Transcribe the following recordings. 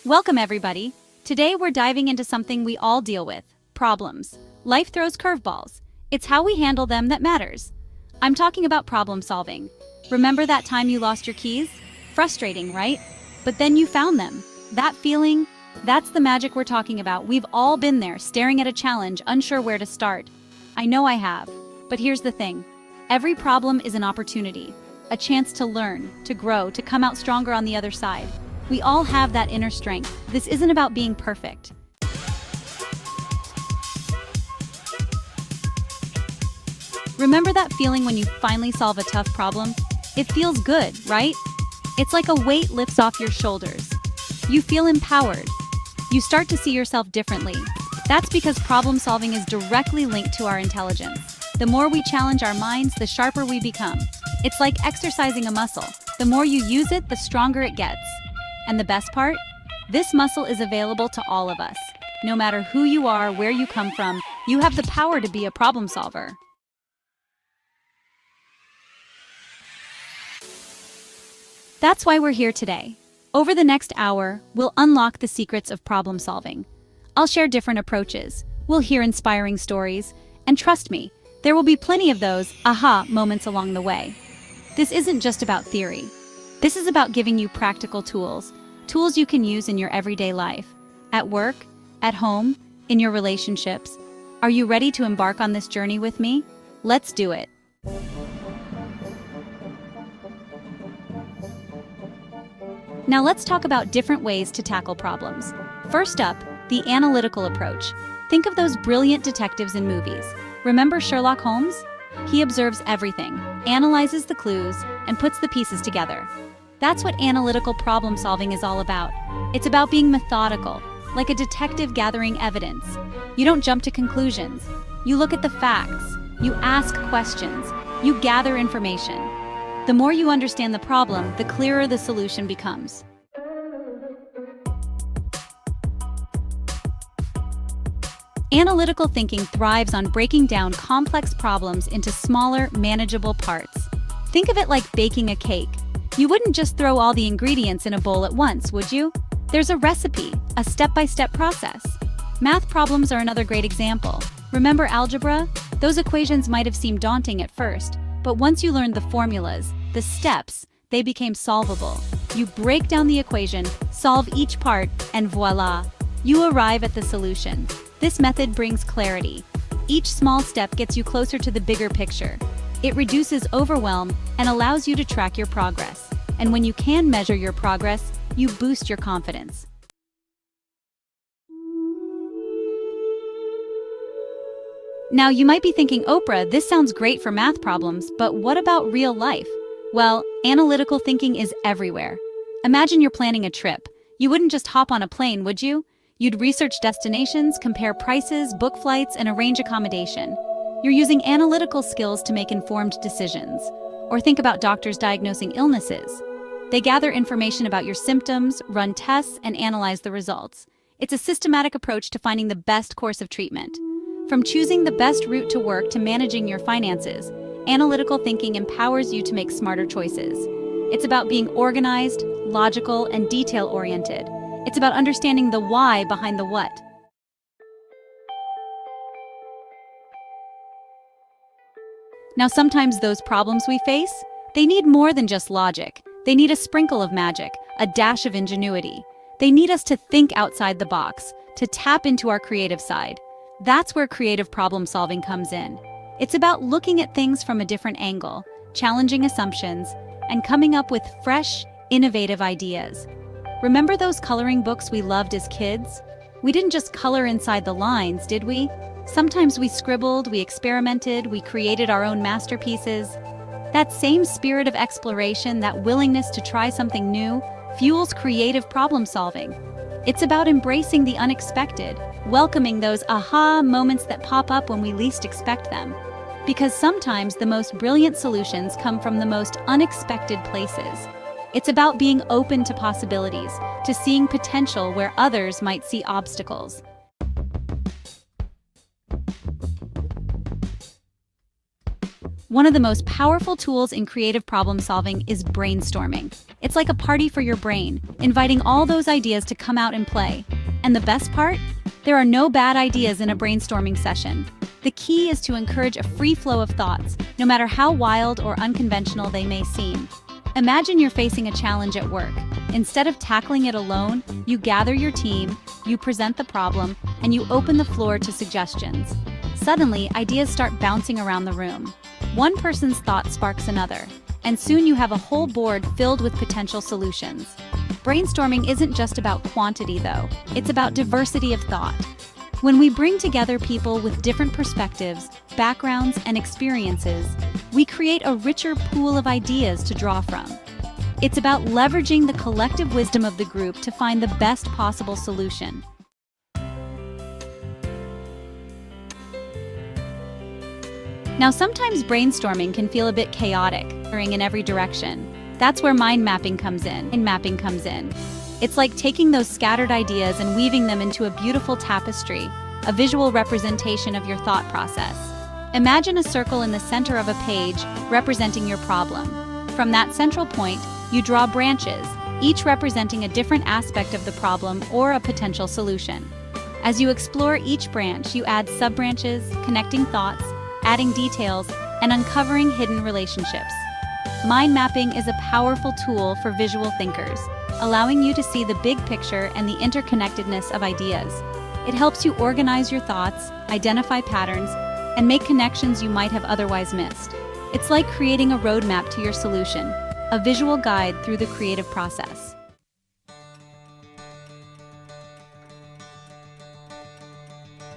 Welcome, everybody. Today we're diving into something we all deal with: problems. Life throws curveballs. It's how we handle them that matters. I'm talking about problem solving. Remember that time you lost your keys? Frustrating, right? But then you found them. That feeling, that's the magic we're talking about. We've all been there, staring at a challenge, unsure where to start. I know I have. But here's the thing. Every problem is an opportunity, a chance to learn, to grow, to come out stronger on the other side. We all have that inner strength. This isn't about being perfect. Remember that feeling when you finally solve a tough problem? It feels good, right? It's like a weight lifts off your shoulders. You feel empowered. You start to see yourself differently. That's because problem solving is directly linked to our intelligence. The more we challenge our minds, the sharper we become. It's like exercising a muscle. The more you use it, the stronger it gets. And the best part? This muscle is available to all of us. No matter who you are, where you come from, you have the power to be a problem solver. That's why we're here today. Over the next hour, we'll unlock the secrets of problem solving. I'll share different approaches. We'll hear inspiring stories. And trust me, there will be plenty of those aha moments along the way. This isn't just about theory. This is about giving you practical tools you can use in your everyday life, at work, at home, in your relationships. Are you ready to embark on this journey with me? Let's do it. Now let's talk about different ways to tackle problems. First up, the analytical approach. Think of those brilliant detectives in movies. Remember Sherlock Holmes? He observes everything, analyzes the clues, and puts the pieces together. That's what analytical problem solving is all about. It's about being methodical, like a detective gathering evidence. You don't jump to conclusions. You look at the facts. You ask questions. You gather information. The more you understand the problem, the clearer the solution becomes. Analytical thinking thrives on breaking down complex problems into smaller, manageable parts. Think of it like baking a cake. You wouldn't just throw all the ingredients in a bowl at once, would you? There's a recipe, a step-by-step process. Math problems are another great example. Remember algebra? Those equations might have seemed daunting at first, but once you learned the formulas, the steps, they became solvable. You break down the equation, solve each part, and voila, you arrive at the solution. This method brings clarity. Each small step gets you closer to the bigger picture. It reduces overwhelm and allows you to track your progress. And when you can measure your progress, you boost your confidence. Now, you might be thinking, Oprah, this sounds great for math problems, but what about real life? Well, analytical thinking is everywhere. Imagine you're planning a trip. You wouldn't just hop on a plane, would you? You'd research destinations, compare prices, book flights, and arrange accommodation. You're using analytical skills to make informed decisions. Or think about doctors diagnosing illnesses. They gather information about your symptoms, run tests, and analyze the results. It's a systematic approach to finding the best course of treatment. From choosing the best route to work to managing your finances, analytical thinking empowers you to make smarter choices. It's about being organized, logical, and detail-oriented. It's about understanding the why behind the what. Now, sometimes those problems we face, they need more than just logic. They need a sprinkle of magic, a dash of ingenuity. They need us to think outside the box, to tap into our creative side. That's where creative problem solving comes in. It's about looking at things from a different angle, challenging assumptions, and coming up with fresh, innovative ideas. Remember those coloring books we loved as kids? We didn't just color inside the lines, did we? Sometimes we scribbled, we experimented, we created our own masterpieces. That same spirit of exploration, that willingness to try something new, fuels creative problem solving. It's about embracing the unexpected, welcoming those aha moments that pop up when we least expect them. Because sometimes the most brilliant solutions come from the most unexpected places. It's about being open to possibilities, to seeing potential where others might see obstacles. One of the most powerful tools in creative problem solving is brainstorming. It's like a party for your brain, inviting all those ideas to come out and play. And the best part? There are no bad ideas in a brainstorming session. The key is to encourage a free flow of thoughts, no matter how wild or unconventional they may seem. Imagine you're facing a challenge at work. Instead of tackling it alone, you gather your team, you present the problem, and you open the floor to suggestions. Suddenly, ideas start bouncing around the room. One person's thought sparks another, and soon you have a whole board filled with potential solutions. Brainstorming isn't just about quantity, though. It's about diversity of thought. When we bring together people with different perspectives, backgrounds, and experiences, we create a richer pool of ideas to draw from. It's about leveraging the collective wisdom of the group to find the best possible solution. Now, sometimes brainstorming can feel a bit chaotic, in every direction. That's where mind mapping comes in. It's like taking those scattered ideas and weaving them into a beautiful tapestry, a visual representation of your thought process. Imagine a circle in the center of a page representing your problem. From that central point, you draw branches, each representing a different aspect of the problem or a potential solution. As you explore each branch, you add sub-branches, connecting thoughts, adding details, and uncovering hidden relationships. Mind mapping is a powerful tool for visual thinkers, allowing you to see the big picture and the interconnectedness of ideas. It helps you organize your thoughts, identify patterns, and make connections you might have otherwise missed. It's like creating a roadmap to your solution, a visual guide through the creative process.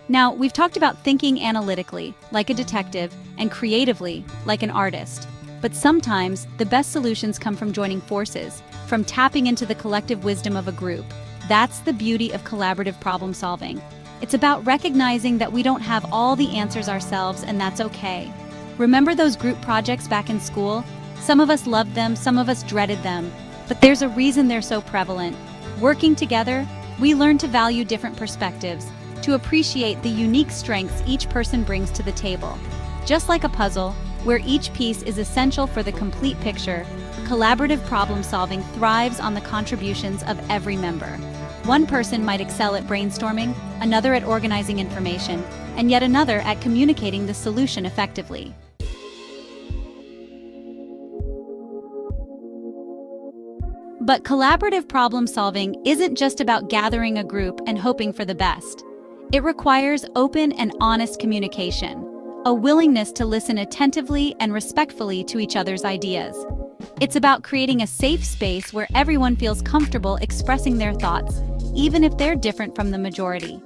Now, we've talked about thinking analytically, like a detective, and creatively, like an artist. But sometimes, the best solutions come from joining forces, from tapping into the collective wisdom of a group. That's the beauty of collaborative problem solving. It's about recognizing that we don't have all the answers ourselves, and that's okay. Remember those group projects back in school? Some of us loved them, some of us dreaded them. But there's a reason they're so prevalent. Working together, we learn to value different perspectives, to appreciate the unique strengths each person brings to the table. Just like a puzzle, where each piece is essential for the complete picture, collaborative problem solving thrives on the contributions of every member. One person might excel at brainstorming, another at organizing information, and yet another at communicating the solution effectively. But collaborative problem solving isn't just about gathering a group and hoping for the best. It requires open and honest communication, a willingness to listen attentively and respectfully to each other's ideas. It's about creating a safe space where everyone feels comfortable expressing their thoughts, even if they're different from the majority.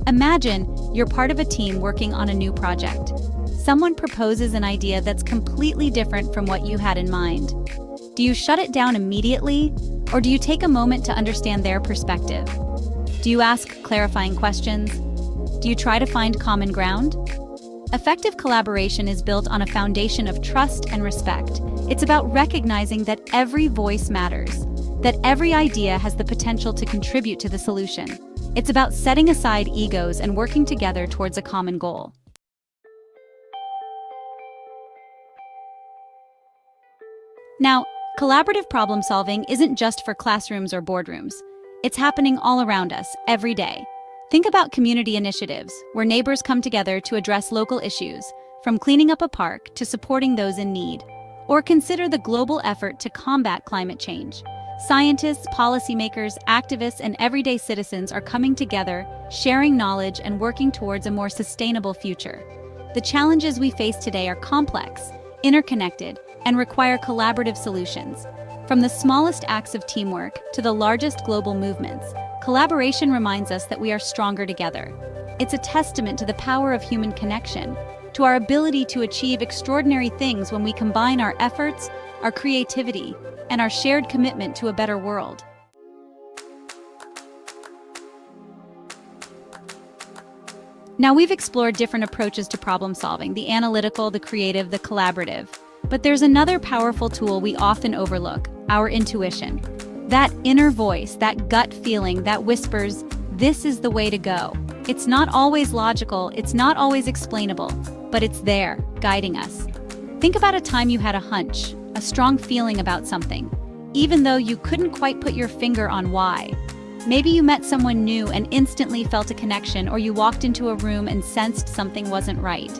Imagine you're part of a team working on a new project. Someone proposes an idea that's completely different from what you had in mind. Do you shut it down immediately, or do you take a moment to understand their perspective? Do you ask clarifying questions? Do you try to find common ground? Effective collaboration is built on a foundation of trust and respect. It's about recognizing that every voice matters, that every idea has the potential to contribute to the solution. It's about setting aside egos and working together towards a common goal. Now, collaborative problem solving isn't just for classrooms or boardrooms. It's happening all around us, every day. Think about community initiatives, where neighbors come together to address local issues, from cleaning up a park to supporting those in need. Or consider the global effort to combat climate change. Scientists, policymakers, activists, and everyday citizens are coming together, sharing knowledge and working towards a more sustainable future. The challenges we face today are complex, interconnected, and require collaborative solutions. From the smallest acts of teamwork to the largest global movements, collaboration reminds us that we are stronger together. It's a testament to the power of human connection, to our ability to achieve extraordinary things when we combine our efforts, our creativity, and our shared commitment to a better world. Now, we've explored different approaches to problem solving: the analytical, the creative, the collaborative. But there's another powerful tool we often overlook: our intuition. That inner voice, that gut feeling that whispers, "This is the way to go." It's not always logical, it's not always explainable, but it's there, guiding us. Think about a time you had a hunch, a strong feeling about something, even though you couldn't quite put your finger on why. Maybe you met someone new and instantly felt a connection, or you walked into a room and sensed something wasn't right.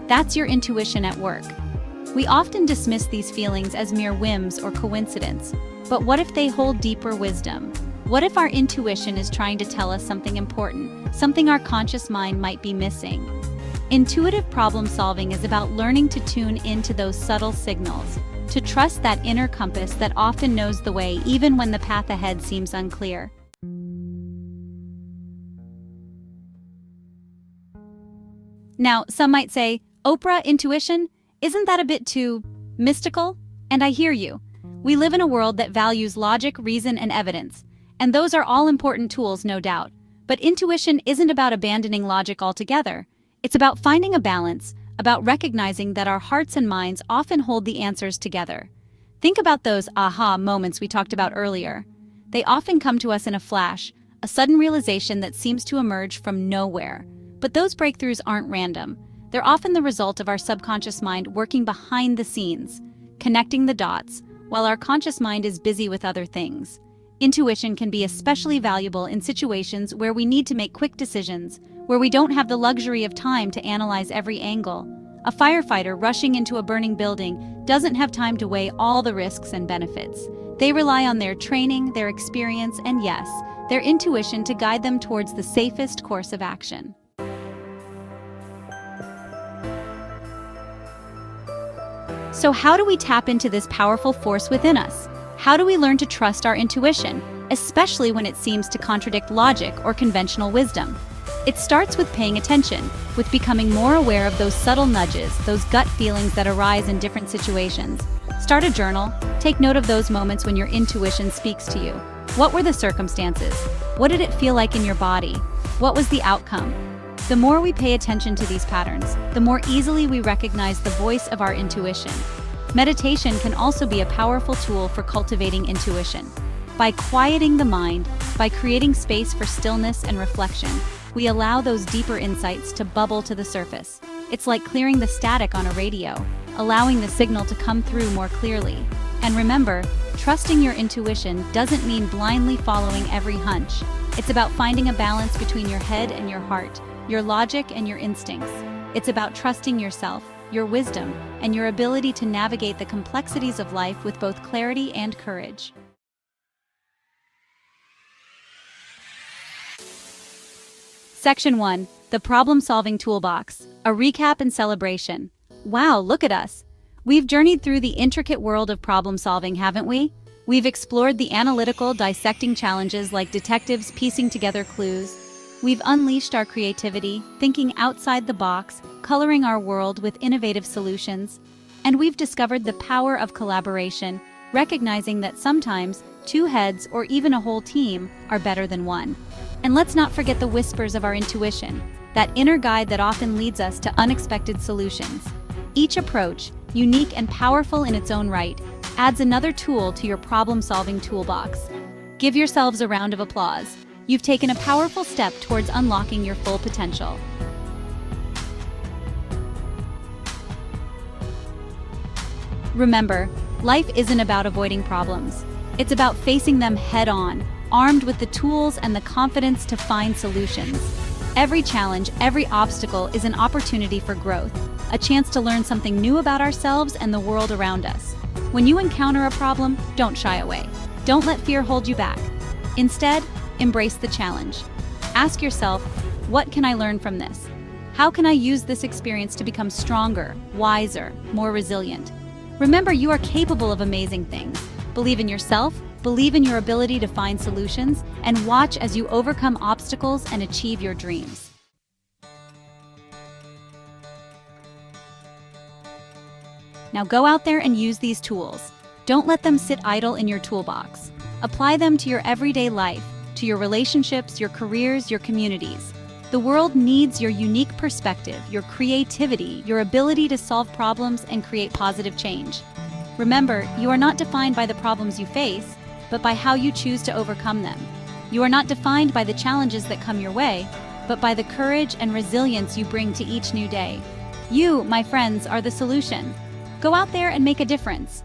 That's your intuition at work. We often dismiss these feelings as mere whims or coincidence, but what if they hold deeper wisdom? What if our intuition is trying to tell us something important, something our conscious mind might be missing? Intuitive problem solving is about learning to tune into those subtle signals, to trust that inner compass that often knows the way even when the path ahead seems unclear. Now, some might say, Oprah, intuition? Isn't that a bit too mystical? And I hear you. We live in a world that values logic, reason, and evidence, and those are all important tools, no doubt. But intuition isn't about abandoning logic altogether. It's about finding a balance, about recognizing that our hearts and minds often hold the answers together. Think about those aha moments we talked about earlier. They often come to us in a flash, a sudden realization that seems to emerge from nowhere. But those breakthroughs aren't random. They're often the result of our subconscious mind working behind the scenes, connecting the dots, while our conscious mind is busy with other things. Intuition can be especially valuable in situations where we need to make quick decisions, where we don't have the luxury of time to analyze every angle. A firefighter rushing into a burning building doesn't have time to weigh all the risks and benefits. They rely on their training, their experience, and yes, their intuition to guide them towards the safest course of action. So how do we tap into this powerful force within us? How do we learn to trust our intuition, especially when it seems to contradict logic or conventional wisdom? It starts with paying attention, with becoming more aware of those subtle nudges, those gut feelings that arise in different situations. Start a journal. Take note of those moments when your intuition speaks to you. What were the circumstances? What did it feel like in your body? What was the outcome? The more we pay attention to these patterns, the more easily we recognize the voice of our intuition. Meditation can also be a powerful tool for cultivating intuition. By quieting the mind, by creating space for stillness and reflection, we allow those deeper insights to bubble to the surface. It's like clearing the static on a radio, allowing the signal to come through more clearly. And remember, trusting your intuition doesn't mean blindly following every hunch. It's about finding a balance between your head and your heart, your logic and your instincts. It's about trusting yourself, your wisdom, and your ability to navigate the complexities of life with both clarity and courage. Section 1. The Problem-Solving Toolbox. A recap and celebration. Wow, look at us! We've journeyed through the intricate world of problem-solving, haven't we? We've explored the analytical, dissecting challenges like detectives piecing together clues. We've unleashed our creativity, thinking outside the box, coloring our world with innovative solutions. And we've discovered the power of collaboration, recognizing that sometimes two heads or even a whole team are better than one. And let's not forget the whispers of our intuition, that inner guide that often leads us to unexpected solutions. Each approach, unique and powerful in its own right, adds another tool to your problem-solving toolbox. Give yourselves a round of applause. You've taken a powerful step towards unlocking your full potential. Remember, life isn't about avoiding problems. It's about facing them head-on, armed with the tools and the confidence to find solutions. Every challenge, every obstacle is an opportunity for growth, a chance to learn something new about ourselves and the world around us. When you encounter a problem, don't shy away. Don't let fear hold you back. Instead, embrace the challenge. Ask yourself, what can I learn from this? How can I use this experience to become stronger, wiser, more resilient? Remember, you are capable of amazing things. Believe in yourself, believe in your ability to find solutions, and watch as you overcome obstacles and achieve your dreams. Now go out there and use these tools. Don't let them sit idle in your toolbox. Apply them to your everyday life, to your relationships, your careers, your communities. The world needs your unique perspective, your creativity, your ability to solve problems and create positive change. Remember, you are not defined by the problems you face, but by how you choose to overcome them. You are not defined by the challenges that come your way, but by the courage and resilience you bring to each new day. You, my friends, are the solution. Go out there and make a difference.